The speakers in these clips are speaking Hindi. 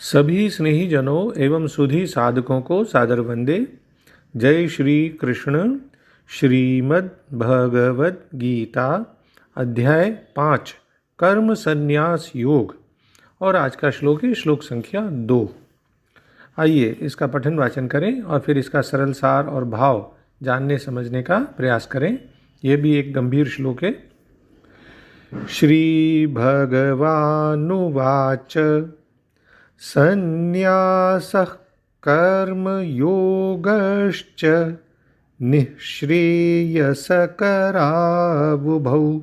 सभी स्नेही जनों एवं सुधी साधकों को सादर वंदे। जय श्री कृष्ण। श्रीमद् भगवद गीता अध्याय 5 कर्म संन्यास योग और आज का श्लोक है श्लोक संख्या 2। आइए इसका पठन वाचन करें और फिर इसका सरल सार और भाव जानने समझने का प्रयास करें। यह भी एक गंभीर श्लोक है। श्री भगवानुवाच संन्यासः कर्मयोगश्च निःश्रेयसकरावुभौ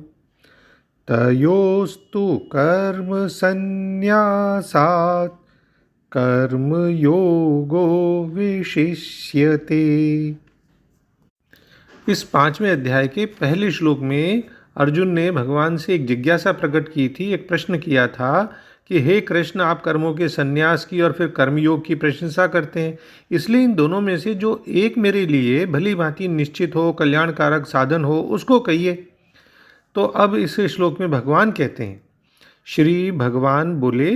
तयोस्तु कर्मसन्न्यासात् कर्मयोगो विशिष्यते। इस 5वें अध्याय के पहले श्लोक में अर्जुन ने भगवान से एक जिज्ञासा प्रकट की थी, एक प्रश्न किया था कि हे कृष्ण, आप कर्मों के संन्यास की और फिर कर्मयोग की प्रशंसा करते हैं, इसलिए इन दोनों में से जो एक मेरे लिए भली भांति निश्चित हो, कल्याणकारक साधन हो, उसको कहिए। तो अब इस श्लोक में भगवान कहते हैं, श्री भगवान बोले,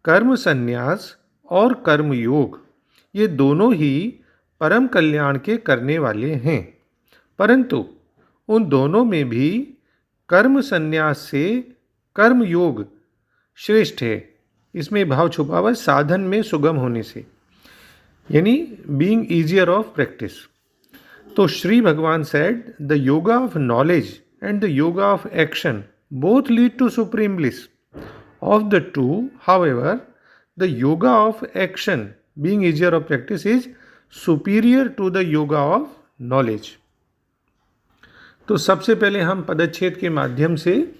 कर्म संन्यास और कर्मयोग ये दोनों ही परम कल्याण के करने वाले हैं, परंतु उन दोनों में भी कर्म संन्यास से कर्मयोग श्रेष्ठ है। इसमें भाव छुपा हुआ है साधन में सुगम होने से, यानी बीइंग ईजियर ऑफ प्रैक्टिस। तो Shri Bhagavan said the yoga of knowledge and the yoga of action both lead to supreme bliss. Of the two, however, the yoga of action being easier of practice is superior to the yoga of knowledge. तो सबसे पहले हम पदच्छेद के माध्यम से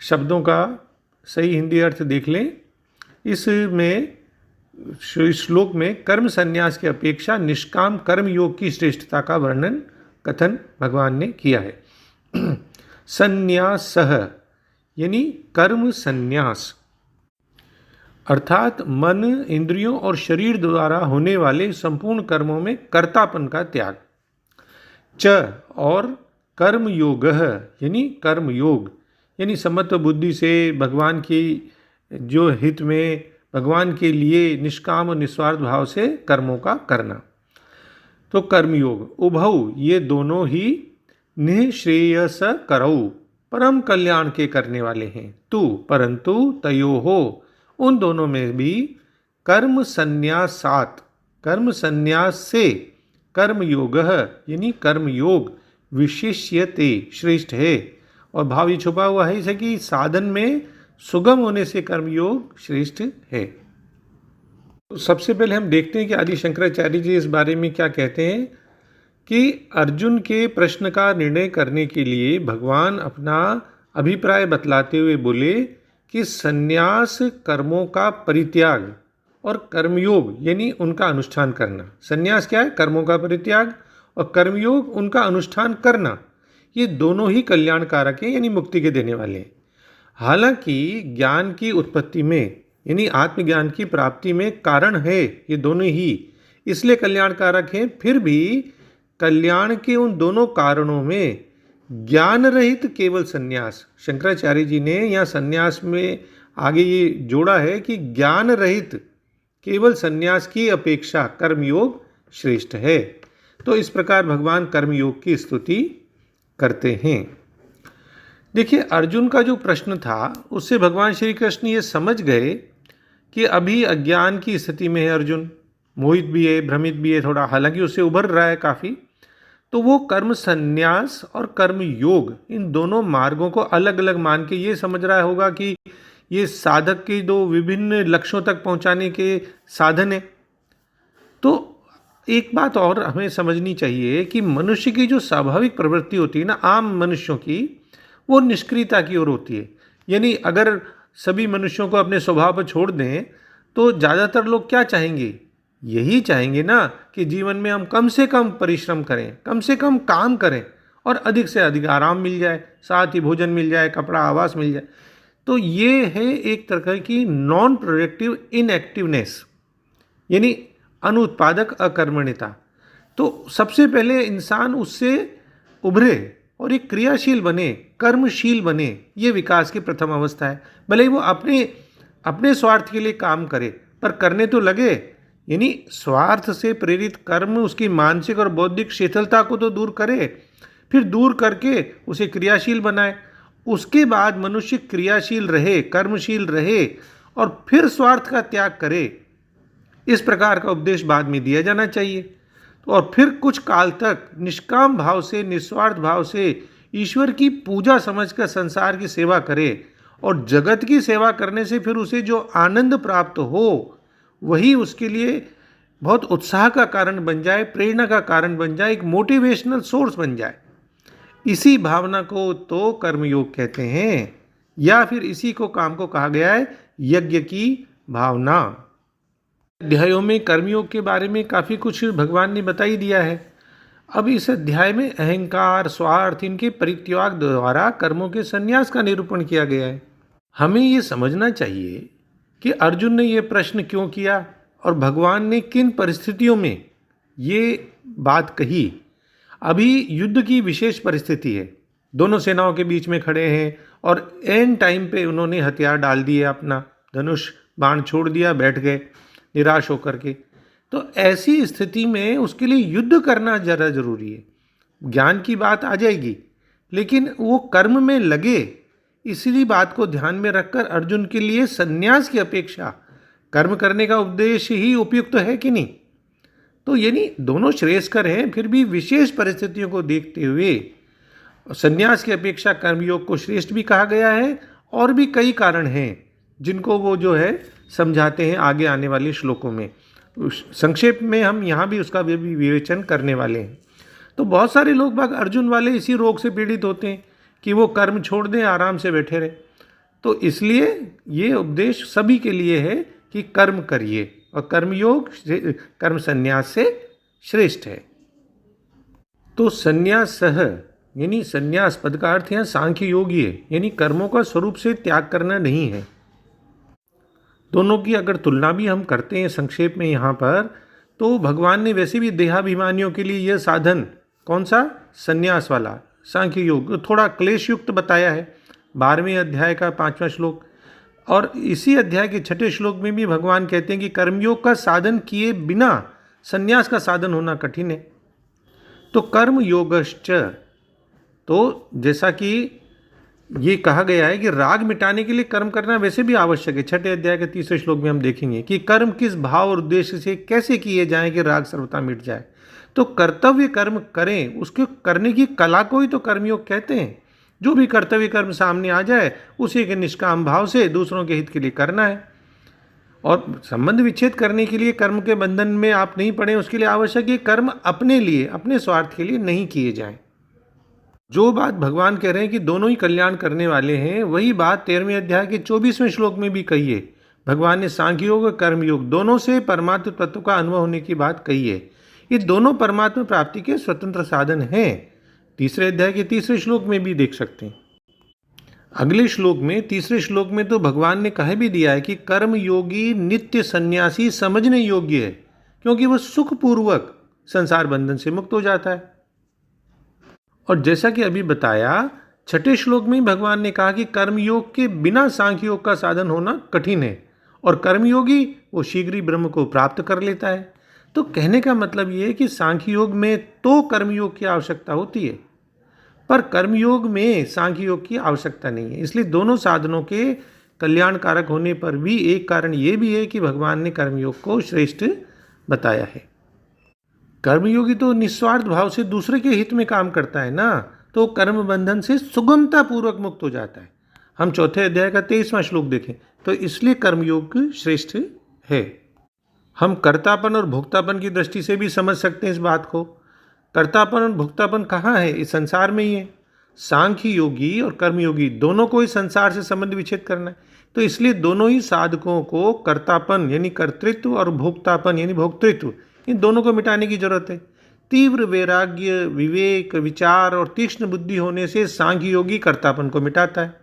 शब्दों का सही हिंदी अर्थ देख लें। इसमें श्लोक में कर्म संन्यास की अपेक्षा निष्काम कर्म योग की श्रेष्ठता का वर्णन कथन भगवान ने किया है। संन्यासः यानी कर्म संन्यास, अर्थात मन, इंद्रियों और शरीर द्वारा होने वाले संपूर्ण कर्मों में कर्तापन का त्याग। च और कर्म योगः यानी कर्म योग, यानी समत्व बुद्धि से भगवान की जो हित में, भगवान के लिए निष्काम और निस्वार्थ भाव से कर्मों का करना। तो कर्मयोग उभौ ये दोनों ही निःश्रेयस करौ परम कल्याण के करने वाले हैं। तू परंतु तयोहो उन दोनों में भी कर्म संन्यासात् कर्म संन्यास से कर्मयोगः यानी कर्मयोग विशिष्यते श्रेष्ठ है। और भाव ये छुपा हुआ है इसे कि साधन में सुगम होने से कर्मयोग श्रेष्ठ है। तो सबसे पहले हम देखते हैं कि आदि शंकराचार्य जी इस बारे में क्या कहते हैं कि अर्जुन के प्रश्न का निर्णय करने के लिए भगवान अपना अभिप्राय बतलाते हुए बोले कि संन्यास कर्मों का परित्याग और कर्मयोग यानी उनका अनुष्ठान करना। संन्यास क्या है? कर्मों का परित्याग, और कर्मयोग उनका अनुष्ठान करना। ये दोनों ही कल्याणकारक हैं, यानी मुक्ति के देने वाले हैं। हालांकि ज्ञान की उत्पत्ति में यानी आत्मज्ञान की प्राप्ति में कारण है ये दोनों ही, इसलिए कल्याणकारक हैं। फिर भी कल्याण के उन दोनों कारणों में ज्ञान रहित केवल संन्यास, शंकराचार्य जी ने यहाँ संन्यास में आगे ये जोड़ा है कि ज्ञान रहित केवल संन्यास की अपेक्षा कर्मयोग श्रेष्ठ है। तो इस प्रकार भगवान कर्मयोग की स्तुति करते हैं। देखिए, अर्जुन का जो प्रश्न था उससे भगवान श्री कृष्ण ये समझ गए कि अभी अज्ञान की स्थिति में है अर्जुन, मोहित भी है, भ्रमित भी है थोड़ा, हालांकि उससे उभर रहा है काफ़ी। तो वो कर्म संन्यास और कर्म योग इन दोनों मार्गों को अलग अलग मान के ये समझ रहा होगा कि ये साधक के दो विभिन्न लक्ष्यों तक पहुंचाने के साधन है। तो एक बात और हमें समझनी चाहिए कि मनुष्य की जो स्वाभाविक प्रवृत्ति होती है ना, आम मनुष्यों की, वो निष्क्रियता की ओर होती है। यानी अगर सभी मनुष्यों को अपने स्वभाव पर छोड़ दें तो ज़्यादातर लोग क्या चाहेंगे? यही चाहेंगे ना कि जीवन में हम कम से कम परिश्रम करें, कम से कम काम करें और अधिक से अधिक आराम मिल जाए, साथ ही भोजन मिल जाए, कपड़ा आवास मिल जाए। तो ये है एक तरह की नॉन प्रोडक्टिव इनएक्टिवनेस, यानी अनुत्पादक अकर्मण्यता। तो सबसे पहले इंसान उससे उभरे और एक क्रियाशील बने, कर्मशील बने, ये विकास की प्रथम अवस्था है। भले ही वो अपने स्वार्थ के लिए काम करे, पर करने तो लगे। यानी स्वार्थ से प्रेरित कर्म उसकी मानसिक और बौद्धिक शिथिलता को तो दूर करे, फिर दूर करके उसे क्रियाशील बनाए। उसके बाद मनुष्य क्रियाशील रहे, कर्मशील रहे और फिर स्वार्थ का त्याग करे। इस प्रकार का उपदेश बाद में दिया जाना चाहिए। और फिर कुछ काल तक निष्काम भाव से, निस्वार्थ भाव से ईश्वर की पूजा समझकर संसार की सेवा करे। और जगत की सेवा करने से फिर उसे जो आनंद प्राप्त हो वही उसके लिए बहुत उत्साह का कारण बन जाए, प्रेरणा का कारण बन जाए, एक मोटिवेशनल सोर्स बन जाए। इसी भावना को तो कर्मयोग कहते हैं, या फिर इसी को काम को कहा गया है यज्ञ की भावना। अध्यायों में कर्मयोग के बारे में काफ़ी कुछ भगवान ने बता ही दिया है। अब इस अध्याय में अहंकार, स्वार्थ, इनके परित्याग द्वारा कर्मों के संन्यास का निरूपण किया गया है। हमें ये समझना चाहिए कि अर्जुन ने यह प्रश्न क्यों किया और भगवान ने किन परिस्थितियों में ये बात कही। अभी युद्ध की विशेष परिस्थिति है, दोनों सेनाओं के बीच में खड़े हैं और एंड टाइम पे उन्होंने हथियार डाल दिए, अपना धनुष बाण छोड़ दिया, बैठ गए निराश होकर के। तो ऐसी स्थिति में उसके लिए युद्ध करना ज़रा जरूरी है। ज्ञान की बात आ जाएगी, लेकिन वो कर्म में लगे, इसी बात को ध्यान में रखकर अर्जुन के लिए संन्यास की अपेक्षा कर्म करने का उपदेश ही उपयुक्त है कि नहीं। तो यानी दोनों श्रेयस्कर हैं, फिर भी विशेष परिस्थितियों को देखते हुए संन्यास की अपेक्षा कर्मयोग को श्रेष्ठ भी कहा गया है। और भी कई कारण हैं जिनको वो जो है समझाते हैं आगे आने वाले श्लोकों में। संक्षेप में हम यहाँ भी उसका भी विवेचन करने वाले हैं। तो बहुत सारे लोग बाग अर्जुन वाले इसी रोग से पीड़ित होते हैं कि वो कर्म छोड़ दें, आराम से बैठे रहे। तो इसलिए ये उपदेश सभी के लिए है कि कर्म करिए, और कर्मयोग कर्म संन्यास से श्रेष्ठ है। तो संन्यास यानी संन्यास पद का अर्थ यहाँ सांख्य योगी है, यानी कर्मों का स्वरूप से त्याग करना नहीं है। दोनों की अगर तुलना भी हम करते हैं संक्षेप में यहाँ पर, तो भगवान ने वैसे भी देहाभिमानियों के लिए यह साधन कौन सा, संन्यास वाला सांख्य योग, थोड़ा क्लेश युक्त बताया है 12वें अध्याय का 5वां श्लोक। और इसी अध्याय के 6ठे श्लोक में भी भगवान कहते हैं कि कर्मयोग का साधन किए बिना संन्यास का साधन होना कठिन है। तो कर्म योगश्च, तो जैसा कि ये कहा गया है कि राग मिटाने के लिए कर्म करना वैसे भी आवश्यक है। 6ठे अध्याय के 3रे श्लोक में हम देखेंगे कि कर्म किस भाव और उद्देश्य से कैसे किए जाएं कि राग सर्वथा मिट जाए। तो कर्तव्य कर्म करें, उसके करने की कला को ही तो कर्मयोग कहते हैं। जो भी कर्तव्य कर्म सामने आ जाए उसी के निष्काम भाव से दूसरों के हित के लिए करना है। और संबंध विच्छेद करने के लिए कर्म के बंधन में आप नहीं पड़े, उसके लिए आवश्यक है कर्म अपने लिए, अपने स्वार्थ के लिए नहीं किए जाएं। जो बात भगवान कह रहे हैं कि दोनों ही कल्याण करने वाले हैं, वही बात 13वें अध्याय के 24वें श्लोक में भी कही है। भगवान ने सांख्य योग और कर्मयोग दोनों से परमात्म तत्व का अनुभव होने की बात कही है। ये दोनों परमात्मा प्राप्ति के स्वतंत्र साधन हैं। 3रे अध्याय के 3रे श्लोक में भी देख सकते हैं। अगले श्लोक में 3रे श्लोक में तो भगवान ने कह भी दिया है कि कर्म योगी नित्य सन्यासी समझने योग्य है, क्योंकि वह सुखपूर्वक संसार बंधन से मुक्त हो जाता है। और जैसा कि अभी बताया 6ठे श्लोक में भगवान ने कहा कि कर्मयोग के बिना सांख्य योग का साधन होना कठिन है, और कर्मयोगी वो शीघ्र ही ब्रह्म को प्राप्त कर लेता है। तो कहने का मतलब ये है कि सांख्य योग में तो कर्मयोग की आवश्यकता होती है, पर कर्मयोग में सांख्य योग की आवश्यकता नहीं है। इसलिए दोनों साधनों के कल्याणकारक होने पर भी एक कारण ये भी है कि भगवान ने कर्मयोग को श्रेष्ठ बताया है। कर्मयोगी तो निस्वार्थ भाव से दूसरे के हित में काम करता है ना, तो कर्म बंधन से सुगमता पूर्वक मुक्त हो जाता है। हम 4थे अध्याय का 23वां श्लोक देखें तो इसलिए कर्मयोग श्रेष्ठ है। हम कर्तापन और भोक्तापन की दृष्टि से भी समझ सकते हैं इस बात को। कर्तापन और भोक्तापन कहाँ है, इस संसार में ही है। सांख्य योगी और कर्मयोगी दोनों को इस संसार से संबंध विच्छेद करना है, तो इसलिए दोनों ही साधकों को कर्तापन यानी कर्तृत्व और भोक्तापन यानी भोक्तृत्व, इन दोनों को मिटाने की जरूरत है। तीव्र वैराग्य, विवेक, विचार और तीक्ष्ण बुद्धि होने से सांख्य योगी कर्तापन को मिटाता है।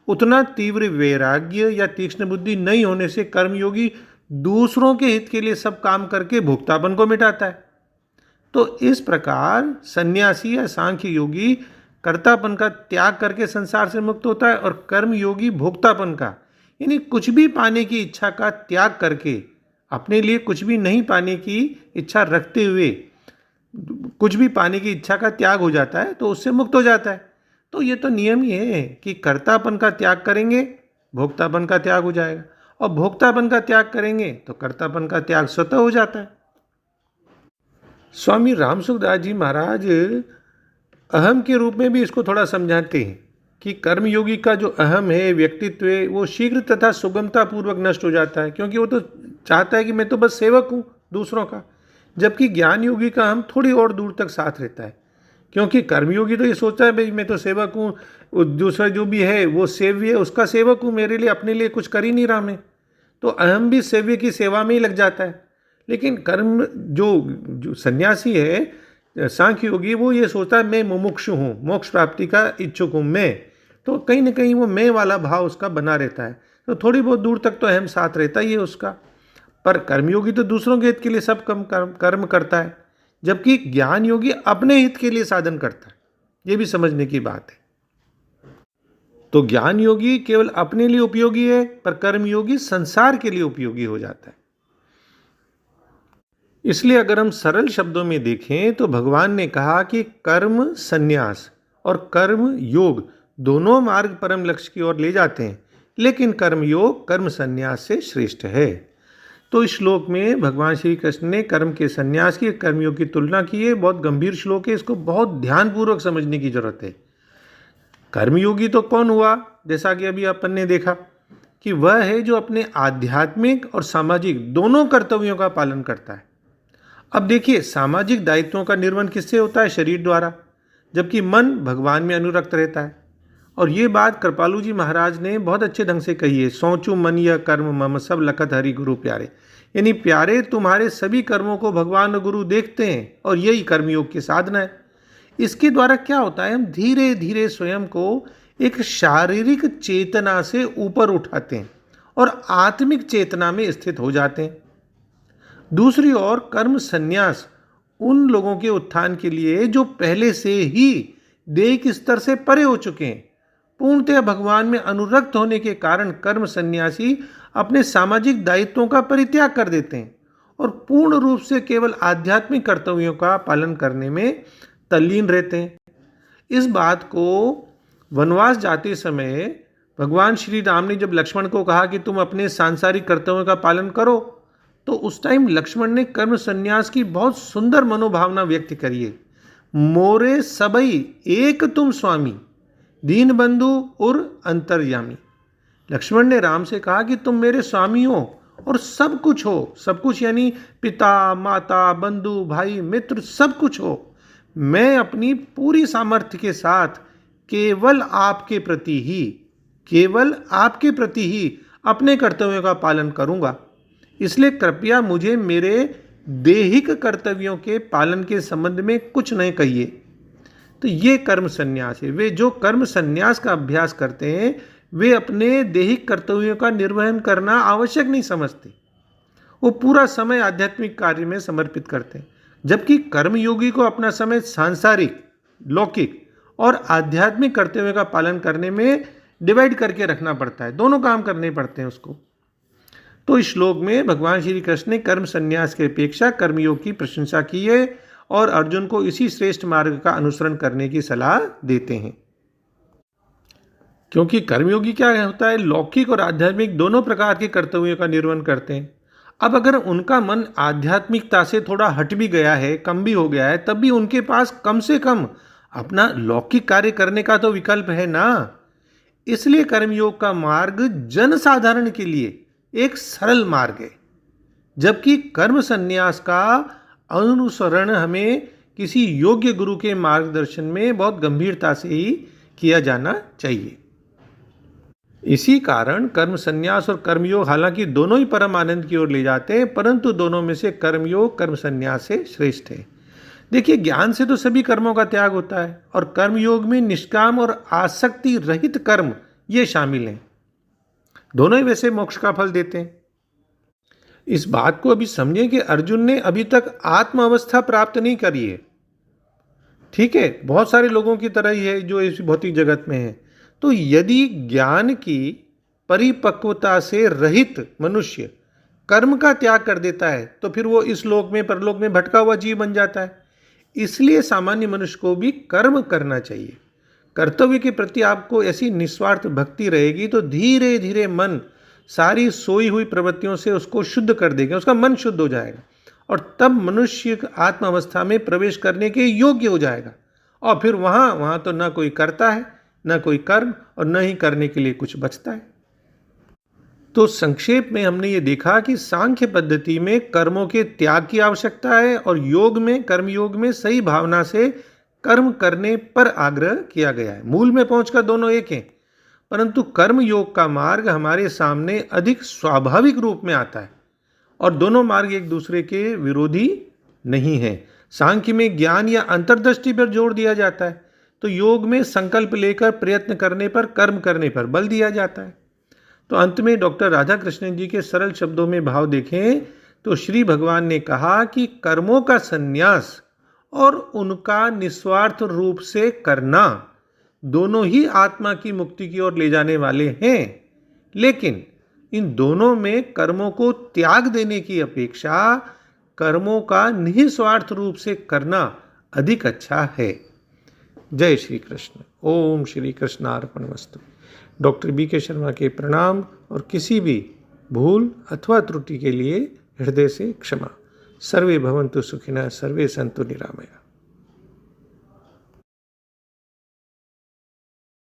उतना तीव्र वैराग्य या तीक्ष्ण बुद्धि नहीं होने से कर्मयोगी दूसरों के हित के लिए सब काम करके भोक्तापन को मिटाता है। तो इस प्रकार सन्यासी या सांख्य योगी कर्तापन का त्याग करके संसार से मुक्त होता है, और कर्मयोगी भोक्तापन का यानी कुछ भी पाने की इच्छा का त्याग करके अपने लिए कुछ भी नहीं पाने की इच्छा रखते हुए कुछ भी पाने की इच्छा का त्याग हो जाता है तो उससे मुक्त हो जाता है। तो ये तो नियम ही है कि कर्तापन का त्याग करेंगे, भोक्तापन का त्याग हो जाएगा, और भोक्तापन का त्याग करेंगे तो कर्तापन का त्याग स्वतः हो जाता है। स्वामी रामसुखदास जी महाराज अहम के रूप में भी इसको थोड़ा समझाते हैं कि कर्मयोगी का जो अहम है, व्यक्तित्व है, वो शीघ्र तथा सुगमता पूर्वक नष्ट हो जाता है, क्योंकि वो तो चाहता है कि मैं तो बस सेवक हूँ दूसरों का। जबकि ज्ञान योगी का अहम थोड़ी और दूर तक साथ रहता है, क्योंकि कर्मयोगी तो ये सोचता है भाई मैं तो सेवक हूँ, दूसरा जो भी है वो सेव्य है, उसका सेवक हूँ, मेरे लिए अपने लिए कुछ कर ही नहीं रहा मैं। तो अहम भी सेव्य की सेवा में ही लग जाता है। लेकिन कर्म जो सन्यासी है, सांख्य योगी, वो ये सोचता है मैं मुमुक्षु हूँ, मोक्ष प्राप्ति का इच्छुक हूँ मैं। तो कहीं ना कहीं वो मैं वाला भाव उसका बना रहता है। तो थोड़ी बहुत दूर तक तो अहम साथ रहता ही है उसका। पर कर्मयोगी तो दूसरों के हित के लिए सब कर्म करता है, जबकि ज्ञान योगी अपने हित के लिए साधन करता है। ये भी समझने की बात है। तो ज्ञान योगी केवल अपने लिए उपयोगी है, पर कर्मयोगी संसार के लिए उपयोगी हो जाता है। इसलिए अगर हम सरल शब्दों में देखें तो भगवान ने कहा कि कर्म संन्यास और कर्म योग दोनों मार्ग परम लक्ष्य की ओर ले जाते हैं, लेकिन कर्म योग कर्म संन्यास से श्रेष्ठ है। तो इस श्लोक में भगवान श्री कृष्ण ने कर्म के संन्यास की कर्मयोग की तुलना की है। बहुत गंभीर श्लोक है, इसको बहुत ध्यानपूर्वक समझने की जरूरत है। कर्मयोगी तो कौन हुआ? जैसा कि अभी अपन ने देखा कि वह है जो अपने आध्यात्मिक और सामाजिक दोनों कर्तव्यों का पालन करता है। अब देखिए, सामाजिक दायित्वों का निर्वहन किससे होता है? शरीर द्वारा, जबकि मन भगवान में अनुरक्त रहता है। और ये बात कृपालु जी महाराज ने बहुत अच्छे ढंग से कही है। सोचू मन यह कर्म मम सब लखत हरि गुरु प्यारे, यानी प्यारे तुम्हारे सभी कर्मों को भगवान और गुरु देखते हैं, और यही कर्मयोग की साधना है। इसके द्वारा क्या होता है? हम धीरे धीरे स्वयं को एक शारीरिक चेतना से ऊपर उठाते हैं और आत्मिक चेतना में स्थित हो जाते हैं। दूसरी ओर कर्म संन्यास उन लोगों के उत्थान के लिए जो पहले से ही दैहिक स्तर से परे हो चुके हैं। पूर्णतः भगवान में अनुरक्त होने के कारण कर्म सन्यासी अपने सामाजिक दायित्वों का परित्याग कर देते हैं और पूर्ण रूप से केवल आध्यात्मिक कर्तव्यों का पालन करने में तल्लीन रहते हैं। इस बात को वनवास जाते समय भगवान श्री राम ने जब लक्ष्मण को कहा कि तुम अपने सांसारिक कर्तव्यों का पालन करो, तो उस टाइम लक्ष्मण ने कर्म संन्यास की बहुत सुंदर मनोभावना व्यक्त करी है। मोरे सबई एक तुम स्वामी, दीन बंधु और अंतर्यामी। लक्ष्मण ने राम से कहा कि तुम मेरे स्वामी हो और सब कुछ हो। सब कुछ यानी पिता, माता, बंधु, भाई, मित्र, सब कुछ हो। मैं अपनी पूरी सामर्थ्य के साथ केवल आपके प्रति ही अपने कर्तव्यों का पालन करूंगा। इसलिए कृपया मुझे मेरे दैहिक कर्तव्यों के पालन के संबंध में कुछ नहीं कहिए। तो ये कर्म संन्यास है। वे जो कर्म संन्यास का अभ्यास करते हैं वे अपने दैहिक कर्तव्यों का निर्वहन करना आवश्यक नहीं समझते। वो पूरा समय आध्यात्मिक कार्य में समर्पित करते हैं, जबकि कर्मयोगी को अपना समय सांसारिक, लौकिक और आध्यात्मिक कर्तव्यों का पालन करने में डिवाइड करके रखना पड़ता है। दोनों काम करने पड़ते हैं उसको। तो इस श्लोक में भगवान श्री कृष्ण ने कर्म संन्यास की अपेक्षा कर्मयोग की प्रशंसा की है और अर्जुन को इसी श्रेष्ठ मार्ग का अनुसरण करने की सलाह देते हैं। क्योंकि कर्मयोगी क्या होता है? लौकिक और आध्यात्मिक दोनों प्रकार के कर्तव्यों का निर्वहन करते हैं। अब अगर उनका मन आध्यात्मिकता से थोड़ा हट भी गया है, कम भी हो गया है, तब भी उनके पास कम से कम अपना लौकिक कार्य करने का तो विकल्प है ना। इसलिए कर्मयोग का मार्ग जनसाधारण के लिए एक सरल मार्ग है, जबकि कर्म संन्यास का अनुसरण हमें किसी योग्य गुरु के मार्गदर्शन में बहुत गंभीरता से ही किया जाना चाहिए। इसी कारण कर्म संन्यास और कर्मयोग हालांकि दोनों ही परम आनंद की ओर ले जाते हैं, परंतु दोनों में से कर्मयोग कर्म संन्यास से श्रेष्ठ है। देखिए, ज्ञान से तो सभी कर्मों का त्याग होता है और कर्मयोग में निष्काम और आसक्ति रहित कर्म ये शामिल हैं। दोनों ही वैसे मोक्ष का फल देते हैं। इस बात को अभी समझें कि अर्जुन ने अभी तक आत्म अवस्था प्राप्त नहीं करी है। ठीक है, बहुत सारे लोगों की तरह ही है जो इस भौतिक जगत में है। तो यदि ज्ञान की परिपक्वता से रहित मनुष्य कर्म का त्याग कर देता है तो फिर वो इस लोक में परलोक में भटका हुआ जीव बन जाता है। इसलिए सामान्य मनुष्य को भी कर्म करना चाहिए। कर्तव्य के प्रति आपको ऐसी निस्वार्थ भक्ति रहेगी तो धीरे धीरे मन सारी सोई हुई प्रवृत्तियों से उसको शुद्ध कर देगा, उसका मन शुद्ध हो जाएगा और तब मनुष्य आत्म अवस्था में प्रवेश करने के योग्य हो जाएगा। और फिर वहाँ तो ना कोई करता है, ना कोई कर्म, और न ही करने के लिए कुछ बचता है। तो संक्षेप में हमने ये देखा कि सांख्य पद्धति में कर्मों के त्याग की आवश्यकता है और योग में, कर्म योग में सही भावना से कर्म करने पर आग्रह किया गया है। मूल में पहुंचकर दोनों एक हैं, परंतु कर्म योग का मार्ग हमारे सामने अधिक स्वाभाविक रूप में आता है और दोनों मार्ग एक दूसरे के विरोधी नहीं हैं। सांख्य में ज्ञान या अंतर्दृष्टि पर जोर दिया जाता है, तो योग में संकल्प लेकर प्रयत्न करने पर, कर्म करने पर बल दिया जाता है। तो अंत में डॉक्टर राधा कृष्णन जी के सरल शब्दों में भाव देखें तो श्री भगवान ने कहा कि कर्मों का संन्यास और उनका निस्वार्थ रूप से करना दोनों ही आत्मा की मुक्ति की ओर ले जाने वाले हैं, लेकिन इन दोनों में कर्मों को त्याग देने की अपेक्षा कर्मों का निस्वार्थ रूप से करना अधिक अच्छा है। जय श्री कृष्ण। ओम श्री कृष्णार्पणमस्तु। Doctor B K. शर्मा के प्रणाम और किसी भी भूल अथवा त्रुटि के लिए हृदय से क्षमा। सर्वे भवन्तु सुखिनः, सर्वे सन्तु निरामया।